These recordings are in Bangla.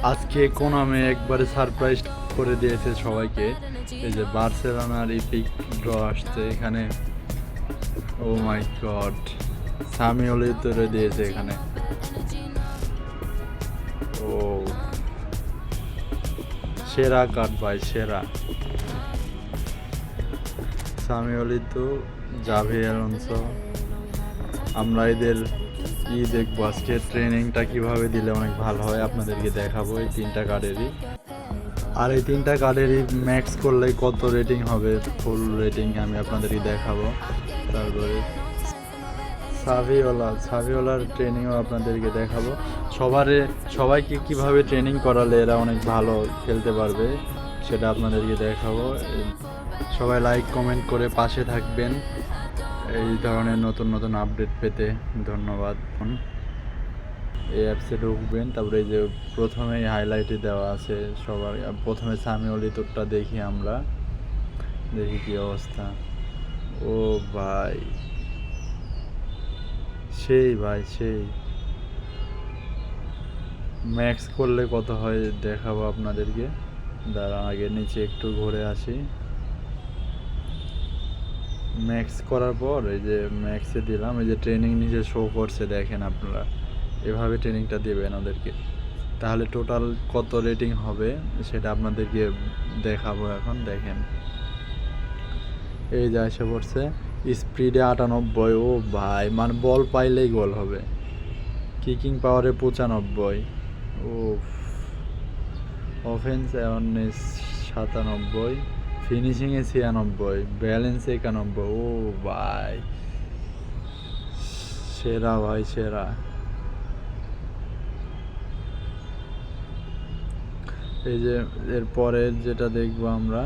আজকে কোনামে একবারে সারপ্রাইজ করে দিয়েছে সবাইকে। এই যে বার্সেলোনার ইপিক ড্র আসছে এখানে। ও মাই গড, সামিওলি তুলে দিয়েছে এখানে। ও সেরা কার্ড ভাই, সেরা। সামিওলি তো, জাভি আলোনসো। আমরা এদের দেখবো আজকে, ট্রেনিংটা কিভাবে দিলে অনেক ভালো হয় আপনাদেরকে দেখাবো এই তিনটা কার্ডেরই। আর এই তিনটা কার্ডেরই ম্যাক্স করলে কত রেটিং হবে, ফুল রেটিং আমি আপনাদেরকে দেখাবো। তারপরে সাভিওলার ট্রেনিংও আপনাদেরকে দেখাবো। সবাইকে কিভাবে ট্রেনিং করালে এরা অনেক ভালো খেলতে পারবে সেটা আপনাদেরকে দেখাবো। সবাই লাইক কমেন্ট করে পাশে থাকবেন এই ধরনের নতুন নতুন আপডেট পেতে। ধন্যবাদ। এই অ্যাপসে ঢুকবেন, তারপরে এই যে প্রথমেই হাইলাইটে দেওয়া আছে সবার। প্রথমে সামিওলি তোরটা দেখি আমরা, দেখি কি অবস্থা। ও ভাই সেই, ভাই সেই। ম্যাক্স করলে কত হয় দেখাবো আপনাদেরকে। দাঁড়ান আগে নিচে একটু ঘুরে আসি। ম্যাক্স করার পর এই যে ম্যাক্সে দিলাম, এই যে ট্রেনিং নিচে শো করছে, দেখেন আপনারা। এভাবে ট্রেনিংটা দেবেন ওদেরকে, তাহলে টোটাল কত রেটিং হবে সেটা আপনাদেরকে দেখাবো এখন। দেখেন এই যে এসে পড়ছে, স্পিডে 98। ও ভাই, মানে বল পাইলেই গোল হবে। কিকিং পাওয়ারে 95। ও অফেন্স অ্যাওয়ারনেস 97। ফিনিশিংয়ে 96। ব্যালেন্স 91। ও ভাই সেরা, ভাই সেরা। এই যে এরপরের যেটা দেখবো আমরা,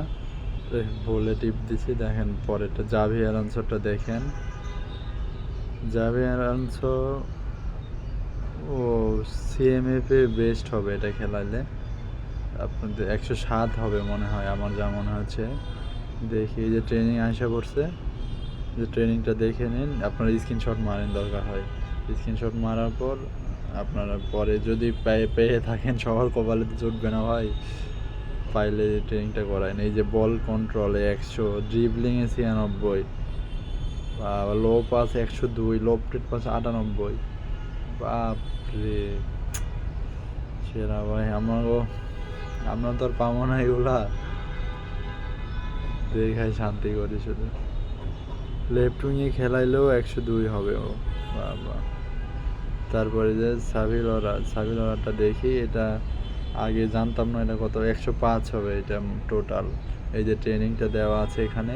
বলে টিপ দিছি, দেখেন পরেরটা জাভি আলোনসোটা দেখেন। জাভি আলোনসো ও সিএমএফ এ বেস্ট হবে এটা খেলালে। আপনাদের 107 হবে মনে হয়, আমার যা মনে হচ্ছে। দেখি এই যে ট্রেনিং আসা পড়ছে, যে ট্রেনিংটা দেখে নিন। আপনারা স্ক্রিনশট মারেন দরকার হয়। স্ক্রিনশট মারার পর আপনারা পরে যদি পেয়ে থাকেন, সবার কপালে তো জুটবে না ভাই, পাইলে ট্রেনিংটা করায়। এই যে বল কন্ট্রোলে 100, ড্রিবলিংয়ে 96, লো পাস 102, লো প্লেট পাস 98। বাপরে সেরা ভাই। আমরা তো আর পাবো না এগুলা, দেখাই শান্তি করি শুধু। লেফট উইংয়ে খেলাইলেও 102 হবে ও, বাবা। তারপরে যে সাভিলরাটা দেখি, এটা আগে জানতাম না এটা কত, 105 হবে এটা টোটাল। এই যে ট্রেনিংটা দেওয়া আছে এখানে,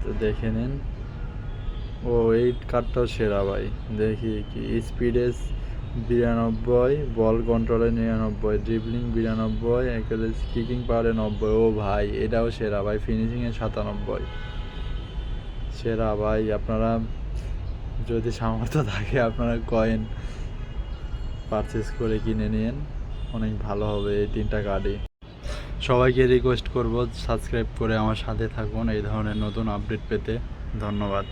তো দেখে নিন। ও এই কার্ডটাও সেরা ভাই। দেখি কি, স্পিডে 92, বল কন্ট্রোলে 99, ড্রিবলিং 92, একেবারে কিকিং পাওয়ারে 90। ও ভাই এটাও সেরা ভাই। ফিনিশিংয়ে 97। সেরা ভাই। আপনারা যদি সামর্থ্য থাকে আপনারা কয়েন পারচেস করে কিনে নিন, অনেক ভালো হবে এই তিনটা কার্ডই। সবাইকে রিকোয়েস্ট করব সাবস্ক্রাইব করে আমার সাথে থাকুন এই ধরনের নতুন আপডেট পেতে। ধন্যবাদ।